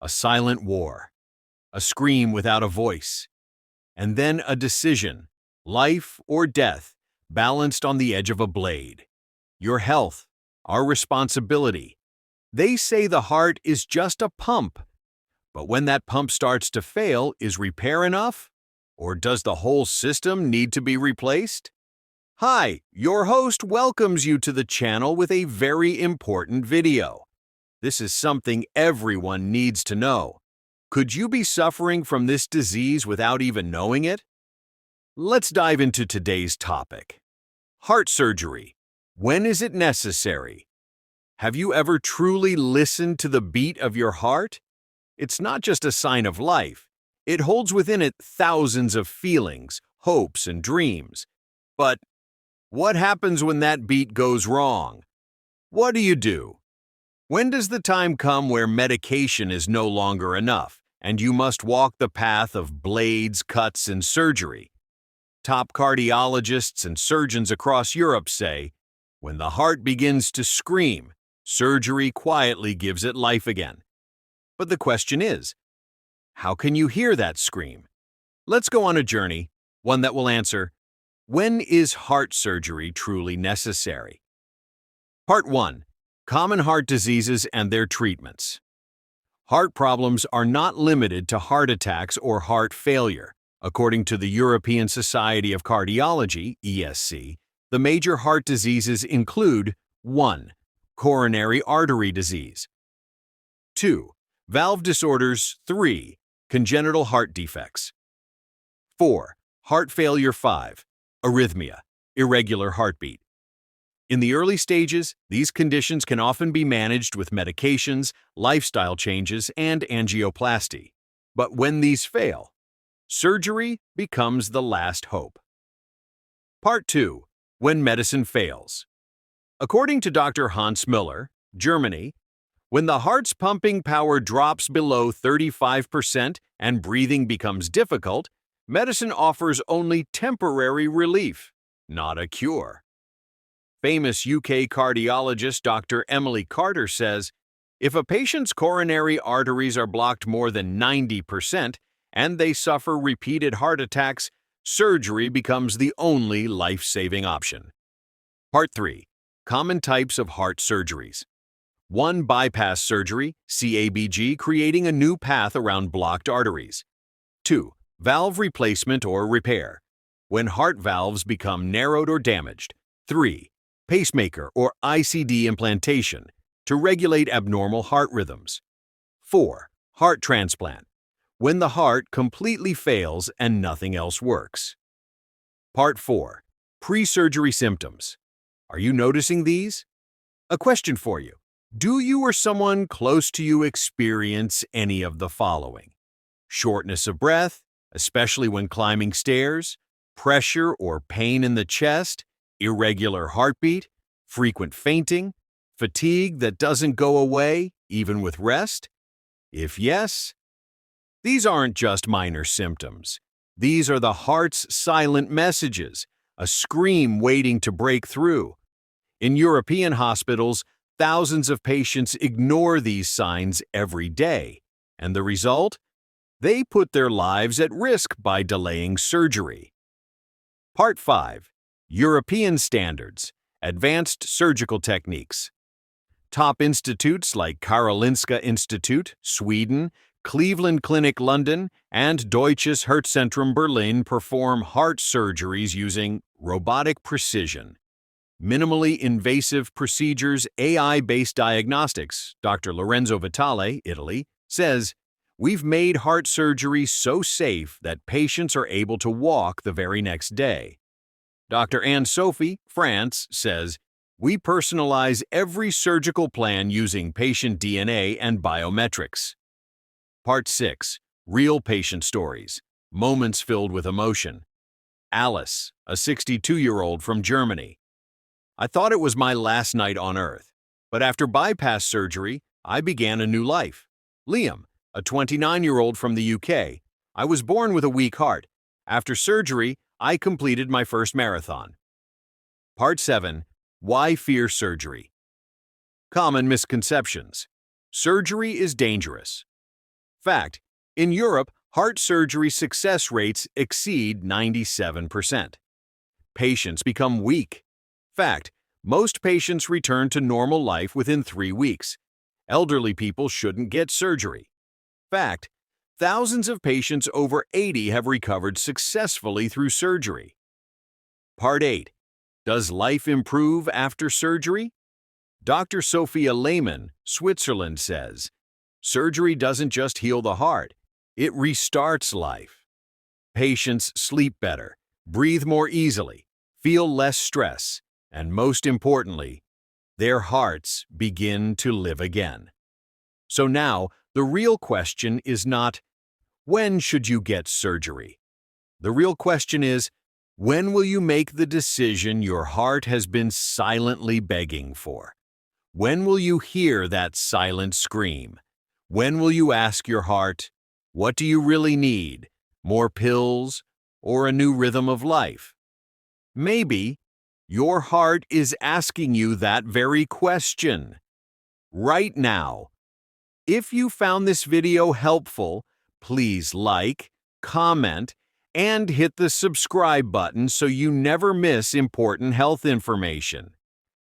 a silent war, a scream without a voice, and then a decision, life or death, balanced on the edge of a blade. Your health, our responsibility. They say the heart is just a pump, but when that pump starts to fail, is repair enough? Or does the whole system need to be replaced? Hi, your host welcomes you to the channel with a very important video. This is something everyone needs to know. Could you be suffering from this disease without even knowing it? Let's dive into today's topic. Heart surgery. When is it necessary? Have you ever truly listened to the beat of your heart? It's not just a sign of life. It holds within it thousands of feelings, hopes, and dreams. But what happens when that beat goes wrong? What do you do? When does the time come where medication is no longer enough, and you must walk the path of blades, cuts, and surgery? Top cardiologists and surgeons across Europe say, when the heart begins to scream, surgery quietly gives it life again. But the question is, how can you hear that scream? Let's go on a journey, one that will answer, when is heart surgery truly necessary? Part 1. Common heart diseases and their treatments. Heart problems are not limited to heart attacks or heart failure. According to the European Society of Cardiology, ESC, the major heart diseases include 1. Coronary artery disease. 2. Valve disorders. 3. Congenital heart defects. 4. Heart failure. 5. Arrhythmia, irregular heartbeat. In the early stages, these conditions can often be managed with medications, lifestyle changes, and angioplasty. But when these fail, surgery becomes the last hope. Part 2. When medicine fails. According to Dr. Hans Müller, Germany, when the heart's pumping power drops below 35% and breathing becomes difficult, medicine offers only temporary relief, not a cure. Famous UK cardiologist Dr. Emily Carter says, if a patient's coronary arteries are blocked more than 90% and they suffer repeated heart attacks, surgery becomes the only life-saving option. Part 3. Common types of heart surgeries. 1. Bypass surgery, CABG, creating a new path around blocked arteries. 2. Valve replacement or repair, when heart valves become narrowed or damaged. 3. Pacemaker or ICD implantation, to regulate abnormal heart rhythms. 4. Heart transplant, when the heart completely fails and nothing else works. Part 4. Pre-surgery symptoms. Are you noticing these? A question for you. Do you or someone close to you experience any of the following? Shortness of breath, especially when climbing stairs, pressure or pain in the chest, irregular heartbeat, frequent fainting, fatigue that doesn't go away, even with rest? If yes, these aren't just minor symptoms. These are the heart's silent messages, a scream waiting to break through. In European hospitals, thousands of patients ignore these signs every day, and the result? They put their lives at risk by delaying surgery. Part 5. European standards, advanced surgical techniques. Top institutes like Karolinska Institute, Sweden, Cleveland Clinic London, and Deutsches Herzzentrum Berlin perform heart surgeries using robotic precision. Minimally invasive procedures, AI-based diagnostics. Dr. Lorenzo Vitale, Italy, says, we've made heart surgery so safe that patients are able to walk the very next day. Dr. Anne-Sophie, France, says, we personalize every surgical plan using patient DNA and biometrics. Part 6. Real patient stories. Moments filled with emotion. Alice, a 62-year-old from Germany. I thought it was my last night on Earth, but after bypass surgery, I began a new life. Liam, a 29-year-old from the UK. I was born with a weak heart. After surgery, I completed my first marathon. Part 7. Why fear surgery? Common misconceptions. Surgery is dangerous. Fact, in Europe, heart surgery success rates exceed 97%. Patients become weak. Fact, most patients return to normal life within 3 weeks. Elderly people shouldn't get surgery. Fact, thousands of patients over 80 have recovered successfully through surgery. Part 8. Does life improve after surgery? Dr. Sophia Lehmann, Switzerland says, surgery doesn't just heal the heart, it restarts life. Patients sleep better, breathe more easily, feel less stress, and most importantly, their hearts begin to live again. So now, the real question is not, when should you get surgery? The real question is, when will you make the decision your heart has been silently begging for? When will you hear that silent scream? When will you ask your heart, what do you really need? More pills or a new rhythm of life? Maybe your heart is asking you that very question right now. If you found this video helpful, please like, comment, and hit the subscribe button so you never miss important health information.